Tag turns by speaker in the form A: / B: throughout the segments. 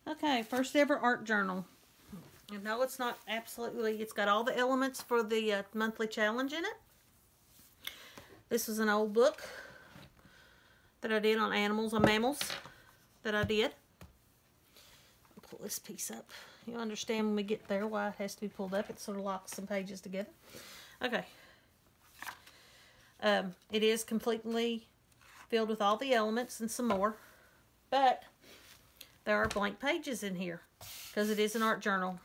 A: Okay, first ever art journal. And no, it's not absolutely, it's got all the elements for the monthly challenge in it. This was an old book that I did on animals, on mammals that I did. I'll pull this piece up. You'll understand when we get there why it has to be pulled up. It sort of locks some pages together. Okay. It is completely filled with all the elements and some more. But there are blank pages in here because it is an art journal.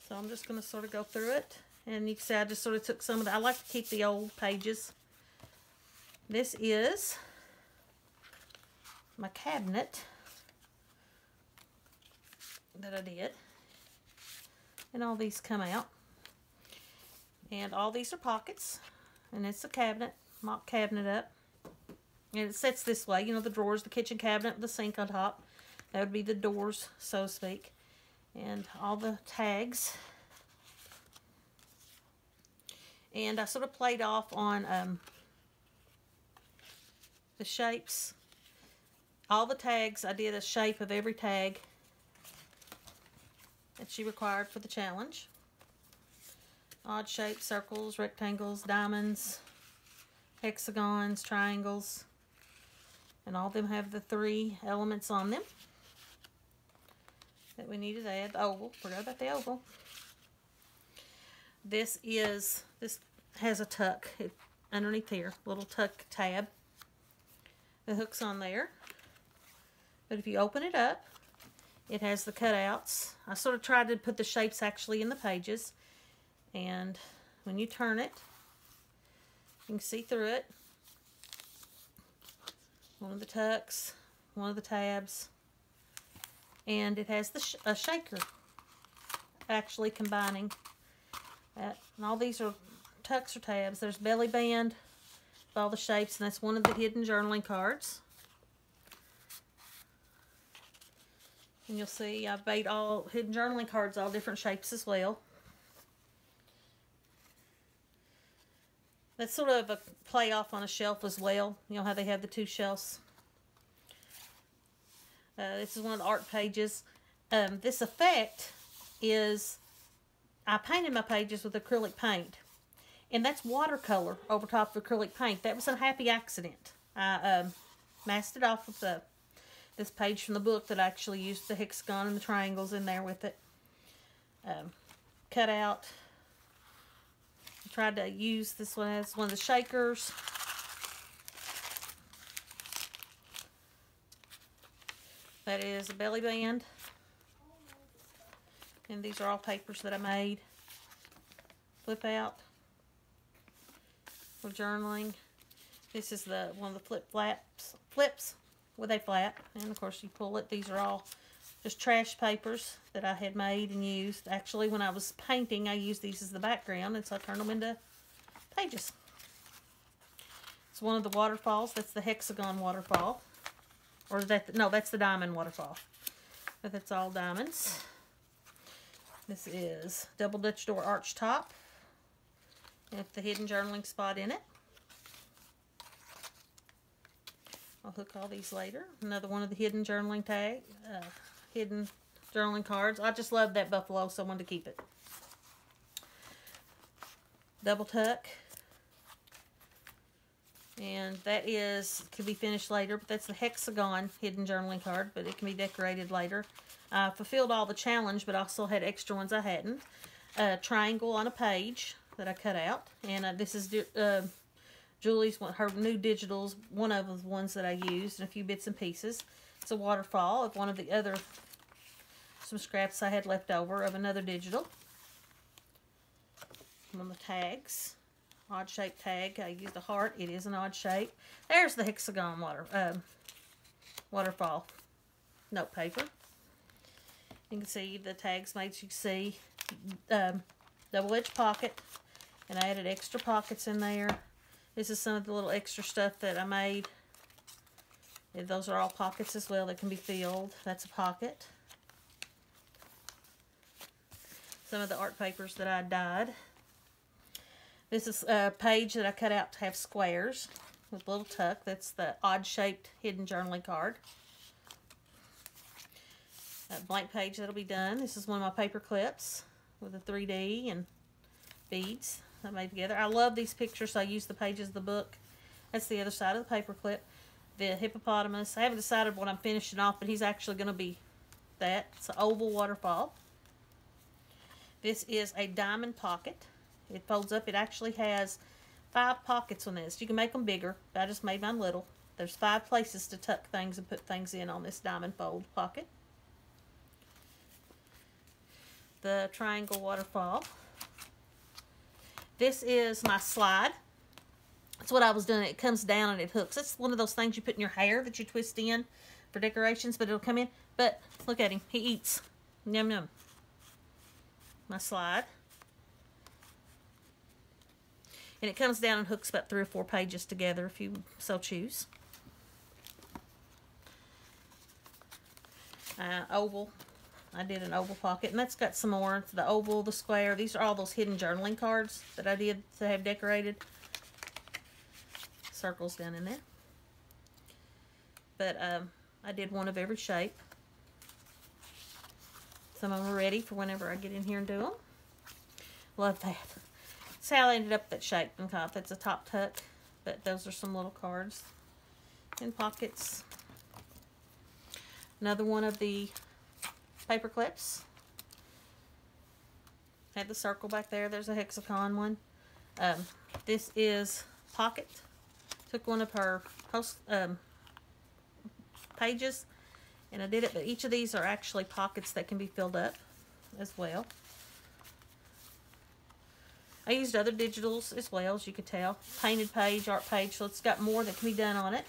A: So I'm just going to sort of go through it. And you can see I just sort of took some of the, I like to keep the old pages. This is my cabinet that I did. And all these come out. And all these are pockets. And it's a cabinet, mock cabinet up. And it sits this way. You know, the drawers, the kitchen cabinet with the sink on top. That would be the doors, so to speak. And all the tags. And I sort of played off on the shapes. All the tags, I did a shape of every tag that she required for the challenge. Odd shapes, circles, rectangles, diamonds, hexagons, triangles. And all of them have the 3 elements on them that we need to add. The oval, forgot about the oval. This has a tuck underneath here, little tuck tab. The hook's on there. But if you open it up, it has the cutouts. I sort of tried to put the shapes actually in the pages. And when you turn it, you can see through it. One of the tucks, one of the tabs. And it has a shaker actually combining that. And all these are tucks or tabs. There's belly band with all the shapes, and that's one of the hidden journaling cards. And you'll see I've made all hidden journaling cards all different shapes as well. That's sort of a play off on a shelf as well. You know how they have the 2 shelves. This is one of the art pages. This effect is, I painted my pages with acrylic paint. And that's watercolor over top of acrylic paint. That was a happy accident. I masked it off with this page from the book that I actually used the hexagon and the triangles in there with it. Cut out. I tried to use this one as one of the shakers. That is a belly band. And these are all papers that I made. Flip out for journaling. This is one of the flips with a flap. And of course you pull it. These are all just trash papers that I had made and used. Actually, when I was painting, I used these as the background, and so I turned them into pages. It's one of the waterfalls. That's the hexagon waterfall. Or is that, no, that's the diamond waterfall. But that's all diamonds. This is double Dutch door arch top. With the hidden journaling spot in it. I'll hook all these later. Another one of the hidden journaling hidden journaling cards. I just love that buffalo, so I wanted to keep it. Double tuck. And that could be finished later, but that's the hexagon hidden journaling card, but it can be decorated later. I fulfilled all the challenge, but also had extra ones I hadn't. Triangle on a page that I cut out. And this is Julie's, her new digitals, one of the ones that I used, and a few bits and pieces. It's a waterfall of one of the other, some scraps I had left over of another digital. And on the tags, odd shaped tag, I used a heart. It is an odd shape. There's the hexagon waterfall note paper. You can see the tags made, you can see double-edged pocket, and I added extra pockets in there. This is some of the little extra stuff that I made. And those are all pockets as well that can be filled. That's a pocket. Some of the art papers that I dyed. This is a page that I cut out to have squares. with a little tuck. That's the odd-shaped hidden journaling card. That blank page that'll be done. This is one of my paper clips with a 3D and beads I made together. I love these pictures, so I use the pages of the book. That's the other side of the paper clip. The hippopotamus. I haven't decided what I'm finishing off, but he's actually going to be that. It's an oval waterfall. This is a diamond pocket. It folds up. It actually has 5 pockets on this. You can make them bigger. I just made mine little. There's 5 places to tuck things and put things in on this diamond fold pocket. The triangle waterfall. This is my slide. That's what I was doing. It comes down and it hooks. It's one of those things you put in your hair that you twist in for decorations, but it'll come in. But look at him. He eats. Yum, yum. My slide. And it comes down and hooks about 3 or 4 pages together if you so choose. Oval. I did an oval pocket, and that's got some more. The oval, the square. These are all those hidden journaling cards that I did to have decorated. Circles down in there. But I did one of every shape. Some of them are ready for whenever I get in here and do them. Love that. That's how I ended up that shape and cup. That's a top tuck, but those are some little cards and pockets. Another one of the paper clips. Had the circle back there. There's a hexagon one. This is pocket. Took one of her post pages and I did it, but each of these are actually pockets that can be filled up as well. I used other digitals as well, as you could tell. Painted page, art page, so it's got more that can be done on it.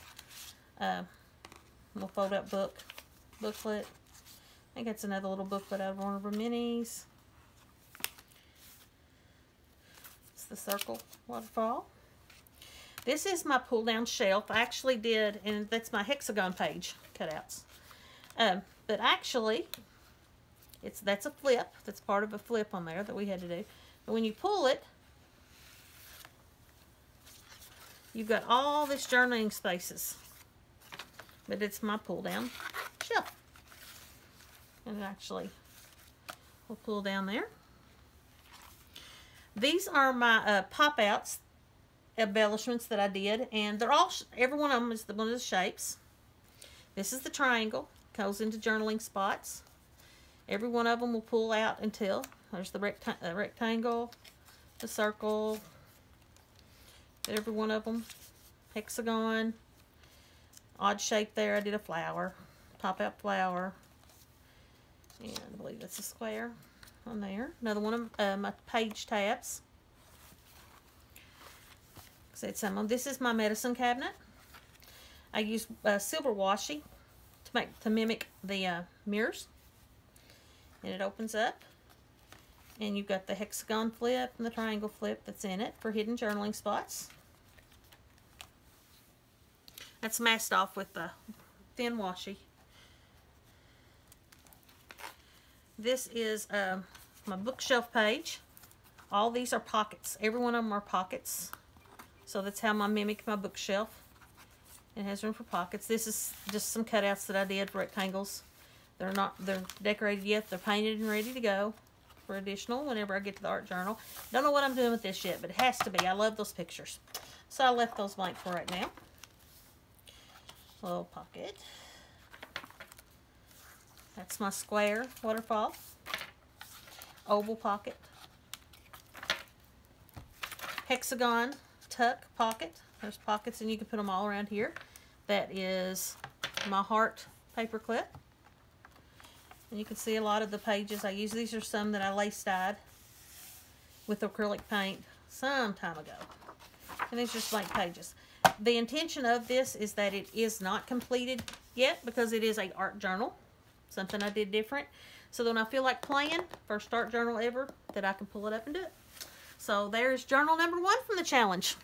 A: Little fold up booklet. I think that's another little booklet out of one of her minis. It's the circle waterfall. This is my pull down shelf. I actually did, and that's my hexagon page cutouts. But actually, that's a flip. That's part of a flip on there that we had to do. But when you pull it, you've got all this journaling spaces. But it's my pull down shelf. And actually, we'll pull down there. These are my pop outs embellishments that I did, and they're all, every one of them is one of the shapes. This is the triangle, goes into journaling spots. Every one of them will pull out until there's the rectangle, the circle, every one of them, hexagon, odd shape there. I did a flower, pop out flower, and I believe that's a square on there. Another one of my page tabs. Said some of them. This is my medicine cabinet. I use silver washi to mimic the mirrors, and it opens up, and you've got the hexagon flip and the triangle flip that's in it for hidden journaling spots. That's masked off with the thin washi. This is my bookshelf page. All these are pockets. Every one of them are pockets. So that's how I mimic my bookshelf. It has room for pockets. This is just some cutouts that I did for rectangles. They're decorated yet. They're painted and ready to go for additional whenever I get to the art journal. Don't know what I'm doing with this yet, but it has to be. I love those pictures. So I left those blank for right now. Little pocket. That's my square waterfall. Oval pocket. Hexagon tuck pocket. There's pockets, and you can put them all around here. That is my heart paper clip. And you can see a lot of the pages I use. These are some that I lace dyed with acrylic paint some time ago. And these are just blank pages. The intention of this is that it is not completed yet because it is an art journal. Something I did different. So when I feel like playing, first art journal ever, that I can pull it up and do it. So there's journal number 1 from the challenge.